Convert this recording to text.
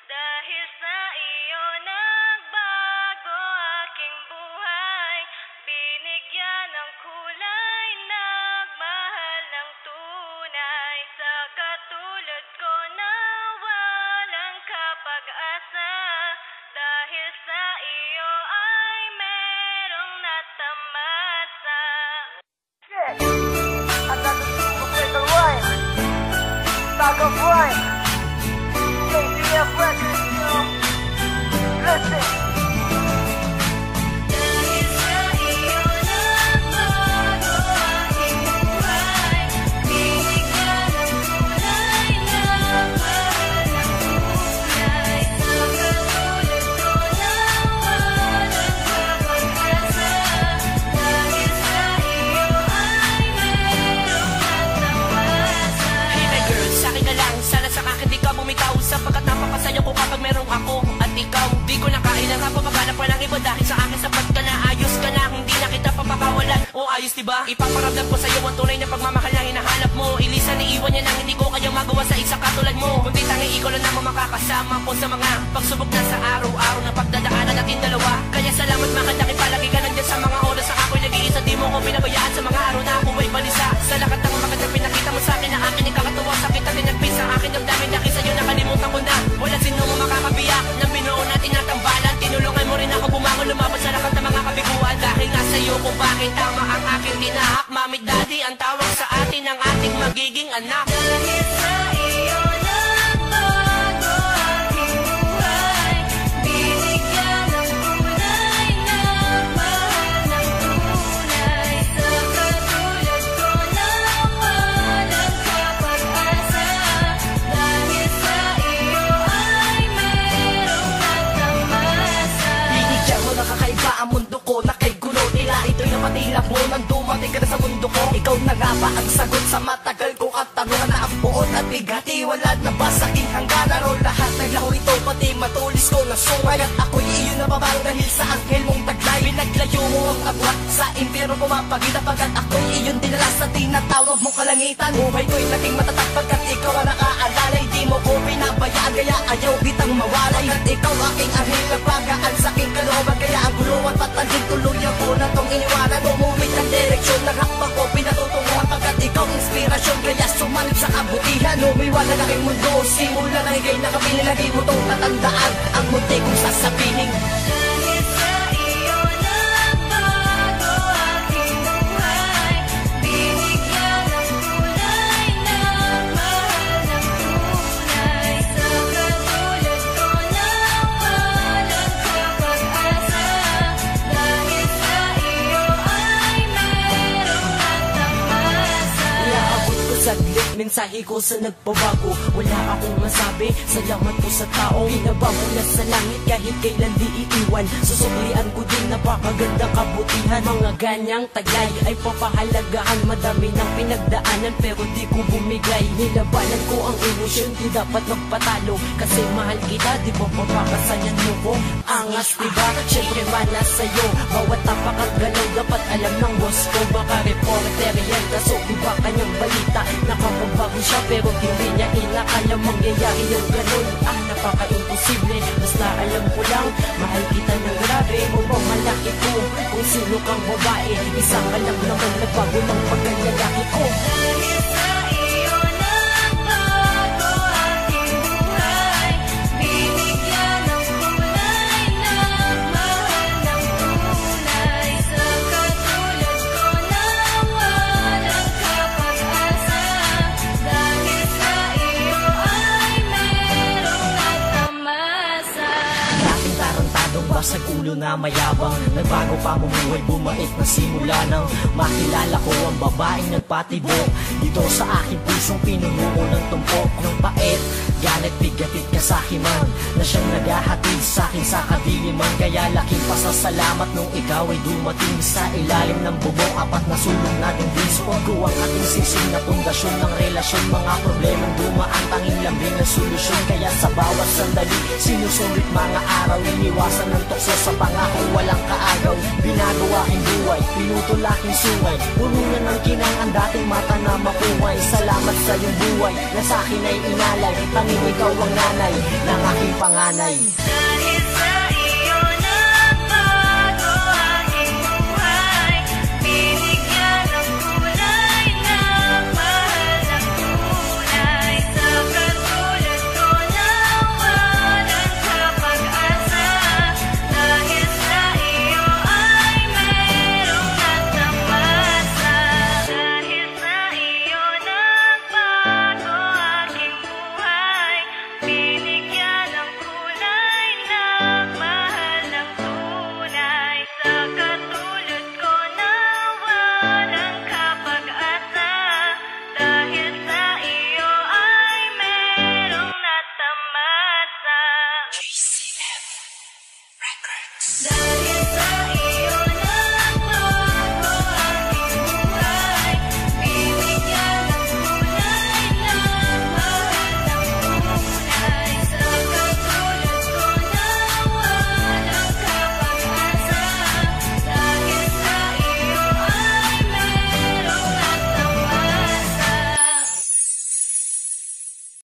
Dahil sa iyo nagbago aking buhay, binigyan ng kulay, nagmahal ng tunay. Sa katulad ko na walang kapag-asa, dahil sa iyo ay merong natamasa. At natutunan ko sa ito ay Tag of Wine, KDF Records, you know. Listen. Dahil sa iyo nagbago aking buhay, binigyan ng kulay, nagmahal ng tunay. Sa katulad ko na walang kapag-asa, dahil sa iyo ay merong natamasa. Hey my girl, sa'kin ka lang, sana sa akin di ka bumitaw, sapagkat napapasaya ko kapag merong ako at ikaw. Di ko na kailangan pa maghanap pa ng iba, dahil sa akin sapat ka na, ayos ka na, hindi na kita papakawalan. O ayos diba? Ipaparamdam ko sa'yo ang tunay na pagmamahal na hinahanap mo. Ilisan iiwan niya nang hindi ko kayang magawa sa isang katulad mo. Kundi tanging ikaw lang naman makakasama po sa mga pagsubok na sa araw-araw na pagdadaanan natin dalawa. Kaya salamat makadaki, palagi ka nandiyan sa mga oras na ako'y nag-iisa. Di mo ko pinabayaan sa mga araw na ako ay balisa. Sa lakat ng magandang pinakita mo sa akin, na akin ikakatuwa sa kita tinagpis. Sa akin damdamin dahil sa'yo nakalimutan ko na. Wala sino mo makakabiyak ng binuo natin na tambalan. Tinulungan mo rin ako bumangon, lumaban sa lakat ng mga kabiguan. Dahil nga sa'yo kung bakit tama ang aking tinahak. Mami, daddy, ang tawag sa atin ng ating magiging anak. Dahil sa iyo nagbago aking buhay, binigyan ng kulay, nagmahal ng tunay. Sa katulad ko na walang kapag-asa, dahil sa iyo ay merong natamasa. Binigyan mo na kakaiba ang mundo ko, na kay gulo nila ito'y napatilap mo nang dumating ka na sa mundo ko. Ikaw na nga ba ang sagot sa matagal ko at tanungan na ang buod at bigati. Wala na ba sa aking hangganan o lahat ng laho ito, pati matulis ko na sungay. At ako'y iyo na babang dahil sa anghel mong taglay. Pinaglayo mo ang agwat sa impyerno pumapagita, pagkat ako'y iyon dinala sa tinatawag mong kalangitan. Buhay ko'y naging matatag pagkat ikaw ang nakaalalay. Di mo ko pinabayaan kaya ayaw bitang mawalay. At ikaw aking anghel na pagaan sa aking kalooban, kaya ang gulo at patagin tuluyan ko na tong iniwanan. Umuwit ang direksyon ng hakbang ko, pinatutunguhan pagkat ikaw inspirasyon. Kaya sumanib sa kabutihan, umiwala na aking mundo. Simula na higay na kapinilagay mo tong tatandaan ang munti kong sasabihin. Dahil sa iyo nagbago aking buhay, binigyan ng kulay, nagmahal ng tunay. Sa katulad ko na walang kapag-asa, dahil sa iyo ay merong natamasa. Iaabot ko saglit, mensahe ko sa nagpabago. Wala akong masabi, salamat po sa tao. Binabago na sa langit kahit kailan di iiwan. Susuklian ko din napakagandang kabutihan. Mga ganyang taglay ay papahalagahan. Madami ng pinagdaanan pero di ko bumigay. Nilabanan ko ang emosyon, di dapat magpatalo. Kasi mahal kita, di ba papakasayan mo ko? Angas diba? Siyempre mana sa'yo. Bawat tapak at galaw dapat alam ng boss ko. Baka reporter yan, kaso iba kanyang balita. Nakapagbago siya pero hindi niya inakala mangyayari yung ganun. Napaka-imposible. Basta alam ko lang, mahal kita ng grabe. Malaki ko kung sino kang babae. Isa ka lang naman na bago ng pagkalalaki ko. Dahil sa iyo nagbago aking buhay, binigyan ng kulay, nagmahal ng tunay. Sa katulad ko na walang kapag-asa, dahil sa iyo ay merong natamasa. Dating tarantadong basag ulo na mayabang, nagbago pa bumuhay, bumait na simula nang makilala ko ang babaeng nagpatibok. Dito sa aking pusong pinunuo ng tumpok ng pait, galit bigatit kasakiman, na siyang naghahatid sa akin sa kadiliman. Kaya laking pasasalamat nung ikaw ay dumating sa ilalim ng bubong. Apat na sulong nating disco, ko ang ating singsing na pundasyon ng relasyon. Mga problemang dumaan, tanging lambing ang solusyon. Kaya sa bawat sandali, sinusulit mga araw, iniwasan ng tukso sa pangako, walang kaagaw. Binago aking buhay, pinutol aking sungay, puno na ng kinang ang dating mata na makuhay. Salamat sa sa iyong buhay na sa akin ay inalay. Tanging ikaw ang nanay ng aking panganay. Dahil sa